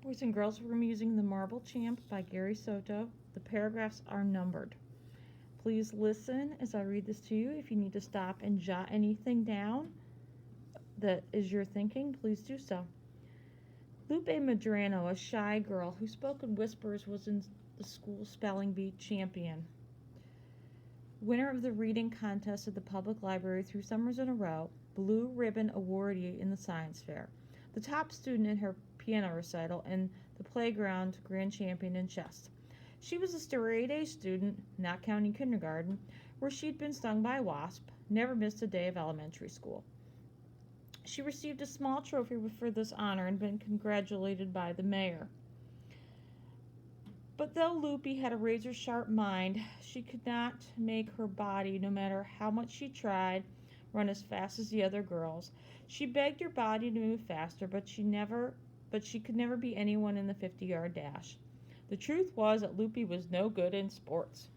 Boys and girls, we're using The Marble Champ by Gary Soto. The paragraphs are numbered. Please listen as I read this to you. If you need to stop and jot anything down that is your thinking, please do so. Lupe Medrano, a shy girl who spoke in whispers, was in the school spelling bee champion. Winner of the reading contest at the public library 3 summers in a row, blue ribbon awardee in the science fair, the top student in her piano recital, and the playground grand champion in chess. She was a straight A student, not counting kindergarten, where she'd been stung by a wasp, never missed a day of elementary school. She received a small trophy for this honor and been congratulated by the mayor. But though Loopy had a razor sharp mind, she could not make her body, no matter how much she tried, run as fast as the other girls. She begged her body to move faster, but she could never be anyone in the 50-yard dash. The truth was that Loopy was no good in sports.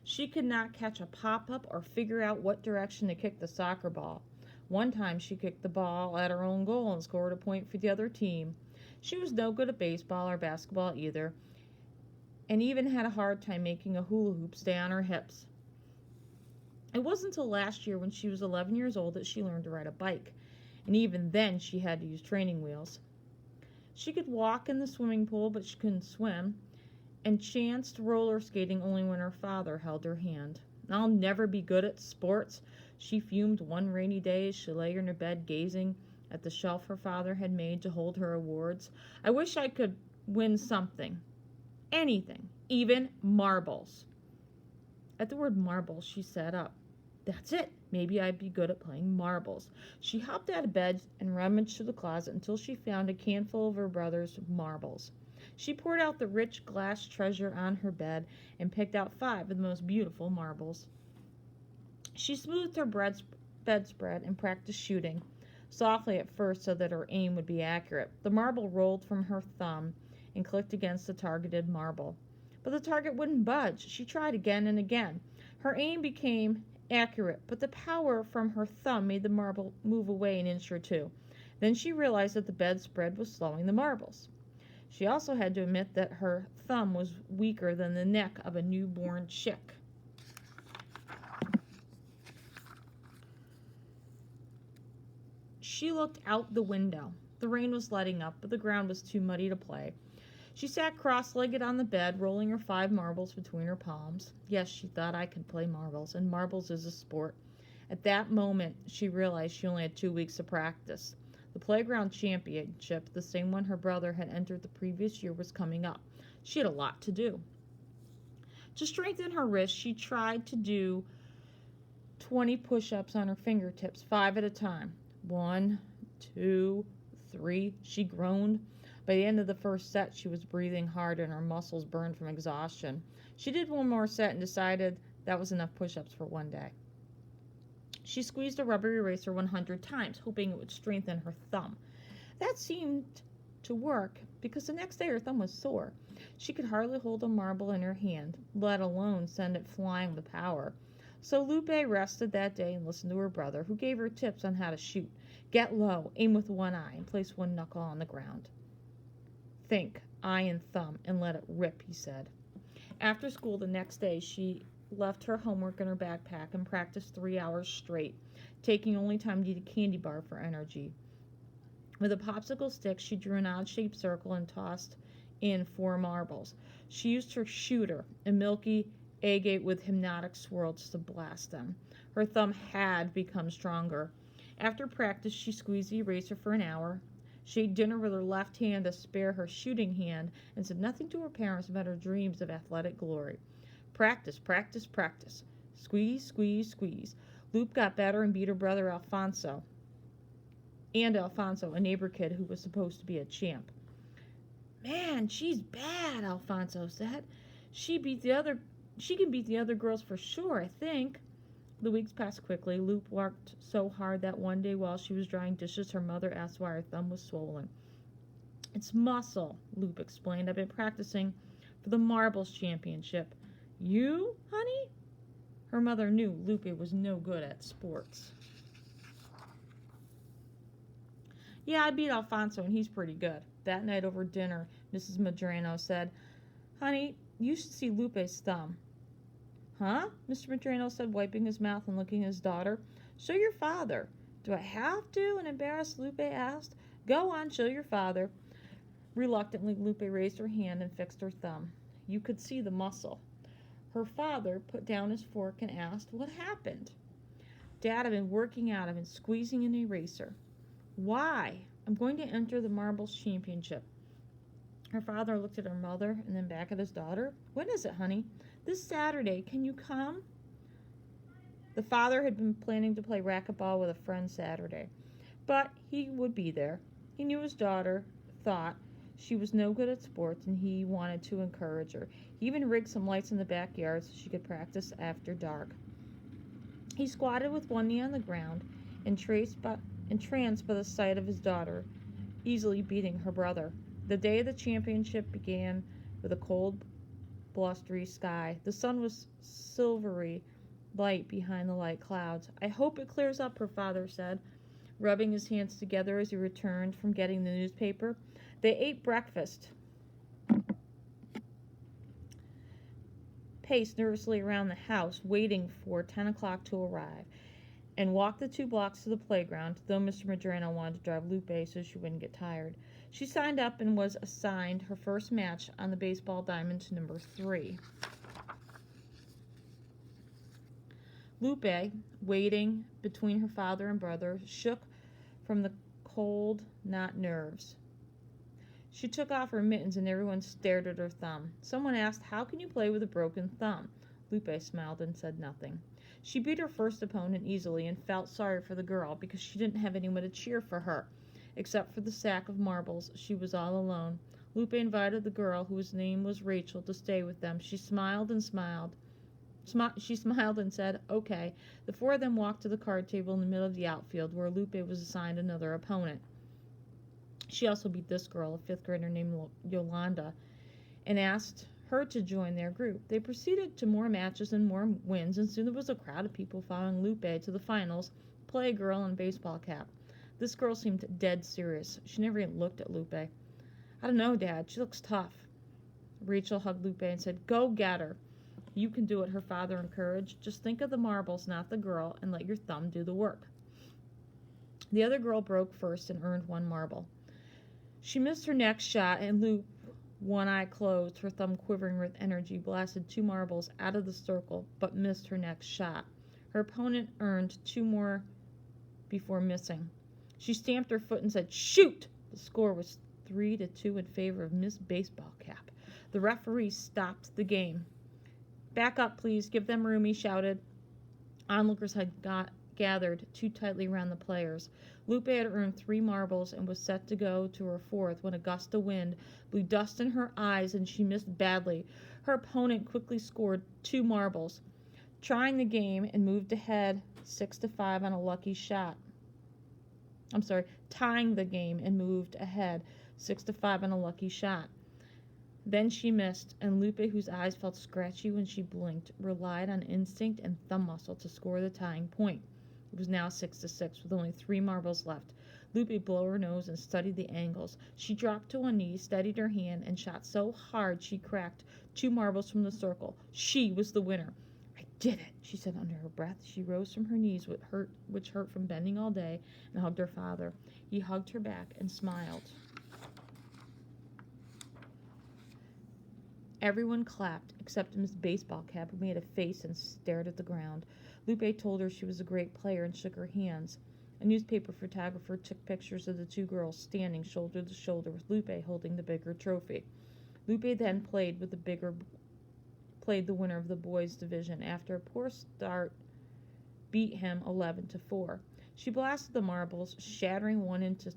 She could not catch a pop-up or figure out what direction to kick the soccer ball. One time she kicked the ball at her own goal and scored a point for the other team. She was no good at baseball or basketball either, and even had a hard time making a hula hoop stay on her hips. It wasn't until last year, when she was 11 years old, that she learned to ride a bike, and even then she had to use training wheels. She could walk in the swimming pool, but she couldn't swim, and chanced roller skating only when her father held her hand. "I'll never be good at sports," she fumed one rainy day as she lay in her bed gazing at the shelf her father had made to hold her awards. "I wish I could win something. Anything. Even marbles." At the word marbles, she sat up. "That's it. Maybe I'd be good at playing marbles." She hopped out of bed and rummaged through the closet until she found a canful of her brother's marbles. She poured out the rich glass treasure on her bed and picked out 5 of the most beautiful marbles. She smoothed her bedspread and practiced shooting, softly at first so that her aim would be accurate. The marble rolled from her thumb and clicked against the targeted marble. But the target wouldn't budge. She tried again and again. Her aim became accurate, but the power from her thumb made the marble move away an inch or two. Then she realized that the bedspread was slowing the marbles. She also had to admit that her thumb was weaker than the neck of a newborn chick. She looked out the window. The rain was letting up, but the ground was too muddy to play. She sat cross-legged on the bed, rolling her 5 marbles between her palms. Yes, she thought, I could play marbles, and marbles is a sport. At that moment, she realized she only had 2 weeks of practice. The playground championship, the same one her brother had entered the previous year, was coming up. She had a lot to do. To strengthen her wrist, she tried to do 20 push-ups on her fingertips, 5 at a time. 1, 2, 3, she groaned. By the end of the first set, she was breathing hard and her muscles burned from exhaustion. She did one more set and decided that was enough push-ups for one day. She squeezed a rubber eraser 100 times, hoping it would strengthen her thumb. That seemed to work, because the next day her thumb was sore. She could hardly hold a marble in her hand, let alone send it flying with power. So Lupe rested that day and listened to her brother, who gave her tips on how to shoot. Get low, aim with one eye, and place one knuckle on the ground. Think, eye and thumb, and let it rip, he said. After school the next day, she left her homework in her backpack and practiced 3 hours straight, taking only time to eat a candy bar for energy. With a popsicle stick, she drew an odd-shaped circle and tossed in 4 marbles. She used her shooter, a milky agate with hypnotic swirls, to blast them. Her thumb had become stronger. After practice, she squeezed the eraser for an hour. She ate dinner with her left hand to spare her shooting hand, and said nothing to her parents about her dreams of athletic glory. Practice, practice, practice. Squeeze, squeeze, squeeze. Lupe got better and beat her brother Alfonso, a neighbor kid who was supposed to be a champ. "Man, she's bad," Alfonso said. She can beat the other girls for sure, I think." The weeks passed quickly. Lupe worked so hard that one day while she was drying dishes, her mother asked why her thumb was swollen. "It's muscle," Lupe explained. "I've been practicing for the marbles championship." "You, honey?" Her mother knew Lupe was no good at sports. Yeah, I beat Alfonso, and he's pretty good. That night over dinner, Mrs. Madrano said, Honey, you should see Lupe's thumb. Huh? Mr. Madrano said, wiping his mouth and looking at his daughter. Show your father. Do I have to? An embarrassed Lupe asked. Go on, show your father. Reluctantly, Lupe raised her hand and fixed her thumb. You could see the muscle. Her father put down his fork and asked, What happened? Dad had been working out. I've been squeezing an eraser. Why? I'm going to enter the marbles championship. Her father looked at her mother and then back at his daughter. When is it, honey? This Saturday. Can you come? The father had been planning to play racquetball with a friend Saturday, but he would be there. He knew his daughter thought she was no good at sports, and he wanted to encourage her. He even rigged some lights in the backyard so she could practice after dark. He squatted with one knee on the ground, entranced by the sight of his daughter easily beating her brother. The day of the championship began with a cold, blustery sky. The sun was silvery light behind the light clouds. I hope it clears up, her father said, rubbing his hands together as he returned from getting the newspaper. They ate breakfast, paced nervously around the house, waiting for 10 o'clock to arrive, and walked the 2 blocks to the playground, though Mr. Madrano wanted to drive Lupe so she wouldn't get tired. She signed up and was assigned her first match on the baseball diamond to number 3. Lupe, waiting between her father and brother, shook from the cold, not nerves. She took off her mittens and everyone stared at her thumb. Someone asked, How can you play with a broken thumb? Lupe smiled and said nothing. She beat her first opponent easily and felt sorry for the girl because she didn't have anyone to cheer for her. Except for the sack of marbles, she was all alone. Lupe invited the girl, whose name was Rachel, to stay with them. She smiled and said, Okay. The 4 of them walked to the card table in the middle of the outfield, where Lupe was assigned another opponent. She also beat this girl, a 5th grader named Yolanda, and asked her to join their group. They proceeded to more matches and more wins, and soon there was a crowd of people following Lupe to the finals, play girl in a baseball cap. This girl seemed dead serious. She never even looked at Lupe. I don't know, Dad. She looks tough. Rachel hugged Lupe and said, Go get her. You can do it, her father encouraged. Just think of the marbles, not the girl, and let your thumb do the work. The other girl broke first and earned 1 marble. She missed her next shot, and Lupe, one eye closed, her thumb quivering with energy, blasted 2 marbles out of the circle, but missed her next shot. Her opponent earned 2 more before missing. She stamped her foot and said, Shoot! The score was 3-2 in favor of Miss Baseball Cap. The referee stopped the game. Back up, please. Give them room, he shouted. Onlookers had gathered too tightly around the players. Lupe had earned 3 marbles and was set to go to her 4th when a gust of wind blew dust in her eyes and she missed badly. Her opponent quickly scored 2 marbles, tying the game and moved ahead 6-5 on a lucky shot. Tying the game and moved ahead 6-5 on a lucky shot. Then she missed, and Lupe, whose eyes felt scratchy when she blinked, relied on instinct and thumb muscle to score the tying point. It was now 6-6, with only 3 marbles left. Lupe blew her nose and studied the angles. She dropped to one knee, steadied her hand, and shot so hard she cracked 2 marbles from the circle. She was the winner. I did it, she said under her breath. She rose from her knees, which hurt from bending all day, and hugged her father. He hugged her back and smiled. Everyone clapped, except Miss Baseball Cap, who made a face and stared at the ground. Lupe told her she was a great player and shook her hands. A newspaper photographer took pictures of the 2 girls standing shoulder to shoulder with Lupe holding the bigger trophy. Lupe then played the winner of the boys' division. After a poor start, beat him 11-4. She blasted the marbles, shattering one into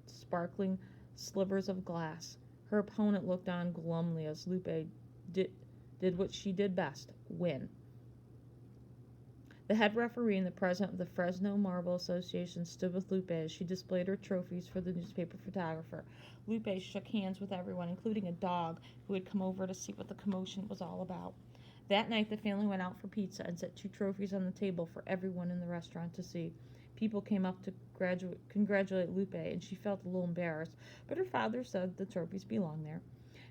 sparkling slivers of glass. Her opponent looked on glumly as Lupe did what she did best, win. The head referee and the president of the Fresno Marble Association stood with Lupe as she displayed her trophies for the newspaper photographer. Lupe shook hands with everyone, including a dog who had come over to see what the commotion was all about. That night, the family went out for pizza and set 2 trophies on the table for everyone in the restaurant to see. people came up to congratulate Lupe, and she felt a little embarrassed, but her father said the trophies belonged there.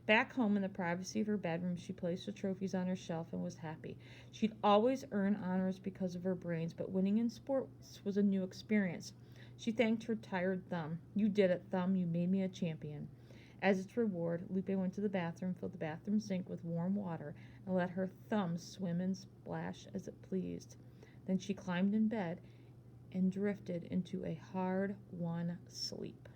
Back home in the privacy of her bedroom, she placed the trophies on her shelf and was happy. She'd always earned honors because of her brains, but winning in sports was a new experience. She thanked her tired thumb. "You did it, thumb. You made me a champion." As its reward, Lupe went to the bathroom, filled the bathroom sink with warm water, and let her thumb swim and splash as it pleased. Then she climbed in bed and drifted into a hard-won sleep.